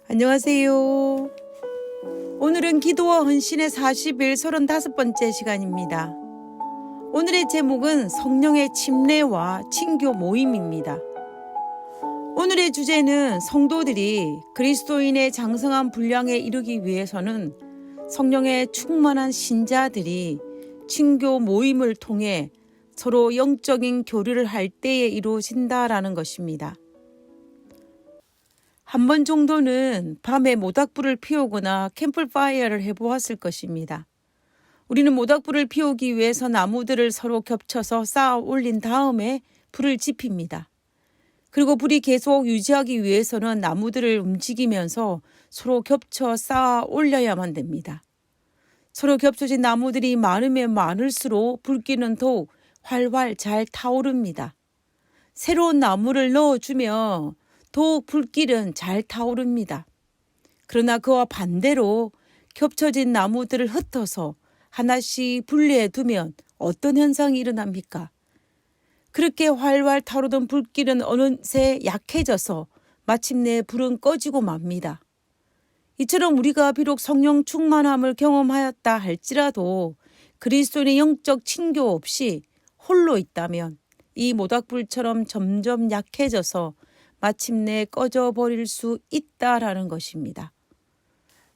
안녕하세요. 오늘은 기도와 헌신의 40일 35번째 시간입니다. 오늘의 제목은 성령의 침례와 친교 모임입니다. 오늘의 주제는 성도들이 그리스도인의 장성한 분량에 이르기 위해서는 성령의 충만한 신자들이 친교 모임을 통해 서로 영적인 교류를 할 때에 이루어진다라는 것입니다. 한 번 정도는 밤에 모닥불을 피우거나 캠프파이어를 해보았을 것입니다. 우리는 모닥불을 피우기 위해서 나무들을 서로 겹쳐서 쌓아 올린 다음에 불을 지핍니다. 그리고 불이 계속 유지하기 위해서는 나무들을 움직이면서 서로 겹쳐 쌓아 올려야만 됩니다. 서로 겹쳐진 나무들이 많으면 많을수록 불길은 더욱 활활 잘 타오릅니다. 새로운 나무를 넣어주며 더욱 불길은 잘 타오릅니다. 그러나 그와 반대로 겹쳐진 나무들을 흩어서 하나씩 분리해 두면 어떤 현상이 일어납니까? 그렇게 활활 타오르던 불길은 어느새 약해져서 마침내 불은 꺼지고 맙니다. 이처럼 우리가 비록 성령 충만함을 경험하였다 할지라도 그리스도인의 영적 친교 없이 홀로 있다면 이 모닥불처럼 점점 약해져서 마침내 꺼져버릴 수 있다라는 것입니다.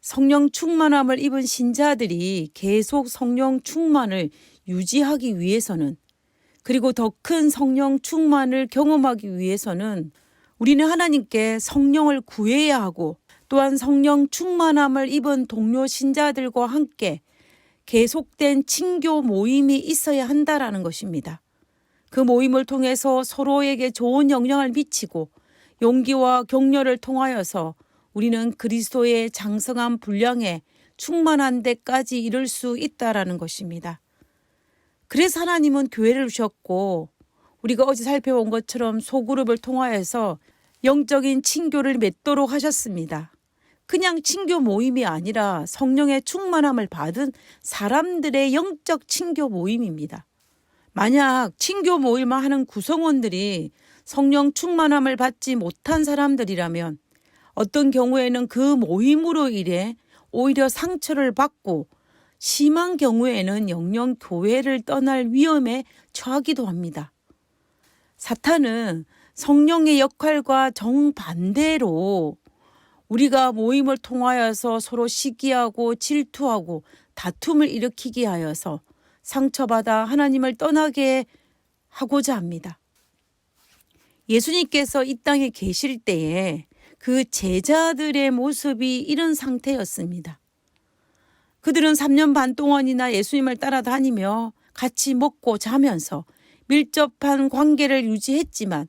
성령 충만함을 입은 신자들이 계속 성령 충만을 유지하기 위해서는, 그리고 더 큰 성령 충만을 경험하기 위해서는 우리는 하나님께 성령을 구해야 하고, 또한 성령 충만함을 입은 동료 신자들과 함께 계속된 친교 모임이 있어야 한다라는 것입니다. 그 모임을 통해서 서로에게 좋은 영향을 미치고 용기와 격려를 통하여서 우리는 그리스도의 장성한 분량에 충만한 데까지 이를 수 있다라는 것입니다. 그래서 하나님은 교회를 주셨고, 우리가 어제 살펴본 것처럼 소그룹을 통하여서 영적인 친교를 맺도록 하셨습니다. 그냥 친교 모임이 아니라 성령의 충만함을 받은 사람들의 영적 친교 모임입니다. 만약 친교 모임을 하는 구성원들이 성령 충만함을 받지 못한 사람들이라면 어떤 경우에는 그 모임으로 인해 오히려 상처를 받고, 심한 경우에는 영영 교회를 떠날 위험에 처하기도 합니다. 사탄은 성령의 역할과 정반대로 우리가 모임을 통하여서 서로 시기하고 질투하고 다툼을 일으키게 하여서 상처받아 하나님을 떠나게 하고자 합니다. 예수님께서 이 땅에 계실 때에 그 제자들의 모습이 이런 상태였습니다. 그들은 3년 반 동안이나 예수님을 따라다니며 같이 먹고 자면서 밀접한 관계를 유지했지만,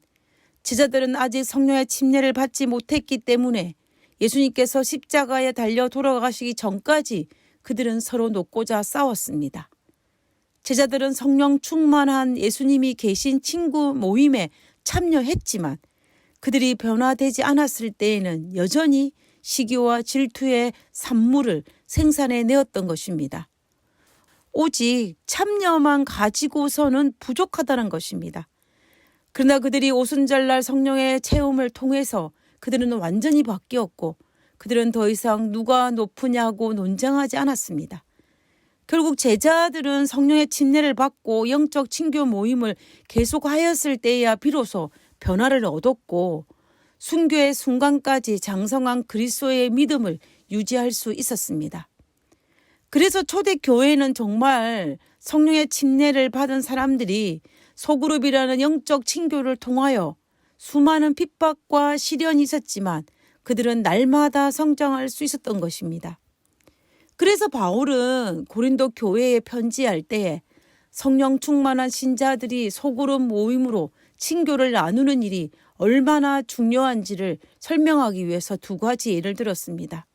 제자들은 아직 성령의 침례를 받지 못했기 때문에 예수님께서 십자가에 달려 돌아가시기 전까지 그들은 서로 놓고자 싸웠습니다. 제자들은 성령 충만한 예수님이 계신 친구 모임에 참여했지만 그들이 변화되지 않았을 때에는 여전히 시기와 질투의 산물을 생산해 내었던 것입니다. 오직 참여만 가지고서는 부족하다는 것입니다. 그러나 그들이 오순절날 성령의 체험을 통해서 그들은 완전히 바뀌었고, 그들은 더 이상 누가 높으냐고 논쟁하지 않았습니다. 결국 제자들은 성령의 침례를 받고 영적 친교 모임을 계속하였을 때야 비로소 변화를 얻었고, 순교의 순간까지 장성한 그리스도의 믿음을 유지할 수 있었습니다. 그래서 초대교회는 정말 성령의 침례를 받은 사람들이 소그룹이라는 영적 친교를 통하여 수많은 핍박과 시련이 있었지만 그들은 날마다 성장할 수 있었던 것입니다. 그래서 바울은 고린도 교회에 편지할 때에 성령 충만한 신자들이 소그룹 모임으로 친교를 나누는 일이 얼마나 중요한지를 설명하기 위해서 두 가지 예를 들었습니다.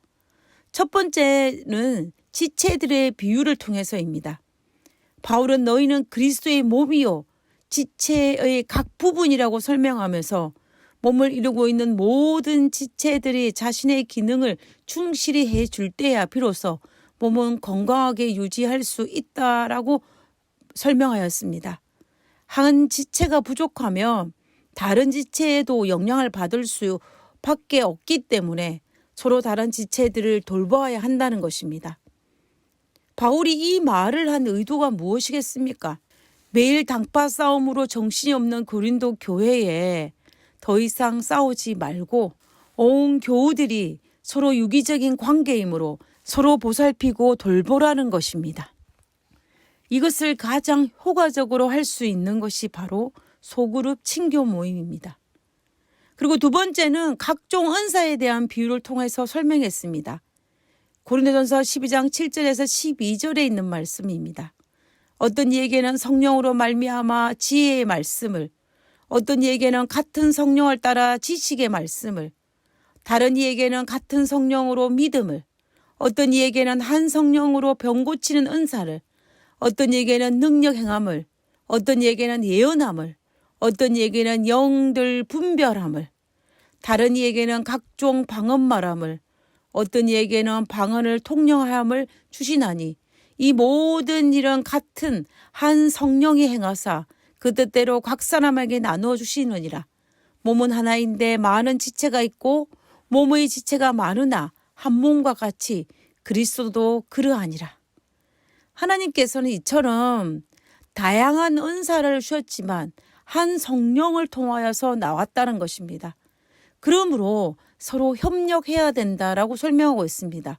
첫 번째는 지체들의 비유를 통해서입니다. 바울은 너희는 그리스도의 몸이요 지체의 각 부분이라고 설명하면서 몸을 이루고 있는 모든 지체들이 자신의 기능을 충실히 해줄 때야 비로소 몸은 건강하게 유지할 수 있다라고 설명하였습니다. 한 지체가 부족하면 다른 지체에도 영향을 받을 수밖에 없기 때문에 서로 다른 지체들을 돌보아야 한다는 것입니다. 바울이 이 말을 한 의도가 무엇이겠습니까? 매일 당파 싸움으로 정신이 없는 고린도 교회에 더 이상 싸우지 말고 온 교우들이 서로 유기적인 관계이므로 서로 보살피고 돌보라는 것입니다. 이것을 가장 효과적으로 할 수 있는 것이 바로 소그룹 친교 모임입니다. 그리고 두 번째는 각종 은사에 대한 비유를 통해서 설명했습니다. 고린도전서 12장 7절에서 12절에 있는 말씀입니다. 어떤 이에게는 성령으로 말미암아 지혜의 말씀을, 어떤 이에게는 같은 성령을 따라 지식의 말씀을, 다른 이에게는 같은 성령으로 믿음을, 어떤 이에게는 한 성령으로 병 고치는 은사를, 어떤 이에게는 능력 행함을, 어떤 이에게는 예언함을, 어떤 이에게는 영들 분별함을, 다른 이에게는 각종 방언 말함을, 어떤 이에게는 방언을 통령함을 주시나니 이 모든 일은 같은 한 성령이 행하사 그 뜻대로 각 사람에게 나누어 주시느니라. 몸은 하나인데 많은 지체가 있고 몸의 지체가 많으나 한 몸과 같이 그리스도도 그러하니라. 하나님께서는 이처럼 다양한 은사를 주셨지만 한 성령을 통하여서 나왔다는 것입니다. 그러므로 서로 협력해야 된다라고 설명하고 있습니다.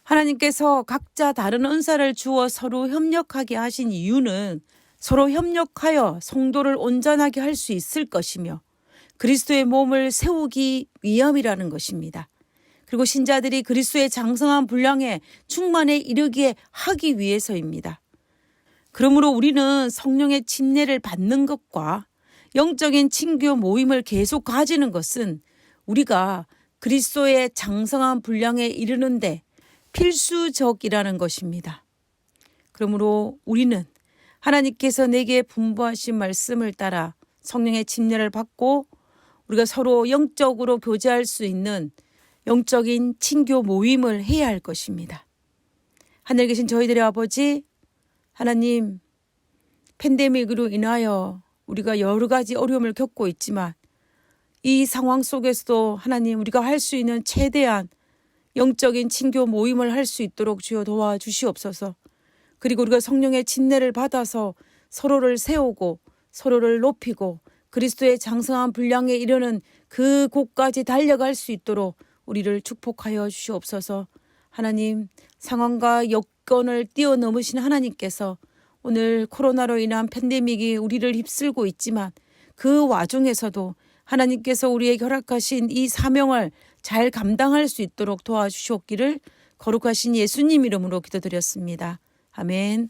하나님께서 각자 다른 은사를 주어 서로 협력하게 하신 이유는 서로 협력하여 성도를 온전하게 할 수 있을 것이며 그리스도의 몸을 세우기 위함이라는 것입니다. 그리고 신자들이 그리스도의 장성한 분량에 충만에 이르게 하기 위해서입니다. 그러므로 우리는 성령의 침례를 받는 것과 영적인 친교 모임을 계속 가지는 것은 우리가 그리스도의 장성한 분량에 이르는데 필수적이라는 것입니다. 그러므로 우리는 하나님께서 내게 분부하신 말씀을 따라 성령의 침례를 받고 우리가 서로 영적으로 교제할 수 있는 영적인 친교 모임을 해야 할 것입니다. 하늘에 계신 저희들의 아버지, 하나님, 팬데믹으로 인하여 우리가 여러 가지 어려움을 겪고 있지만 이 상황 속에서도 하나님 우리가 할 수 있는 최대한 영적인 친교 모임을 할 수 있도록 주여 도와주시옵소서. 그리고 우리가 성령의 침례를 받아서 서로를 세우고 서로를 높이고 그리스도의 장성한 분량에 이르는 그 곳까지 달려갈 수 있도록 우리를 축복하여 주시옵소서. 하나님, 상황과 여건을 뛰어넘으신 하나님께서 오늘 코로나로 인한 팬데믹이 우리를 휩쓸고 있지만 그 와중에서도 하나님께서 우리에게 허락하신 이 사명을 잘 감당할 수 있도록 도와주시옵기를 거룩하신 예수님 이름으로 기도드렸습니다. 아멘.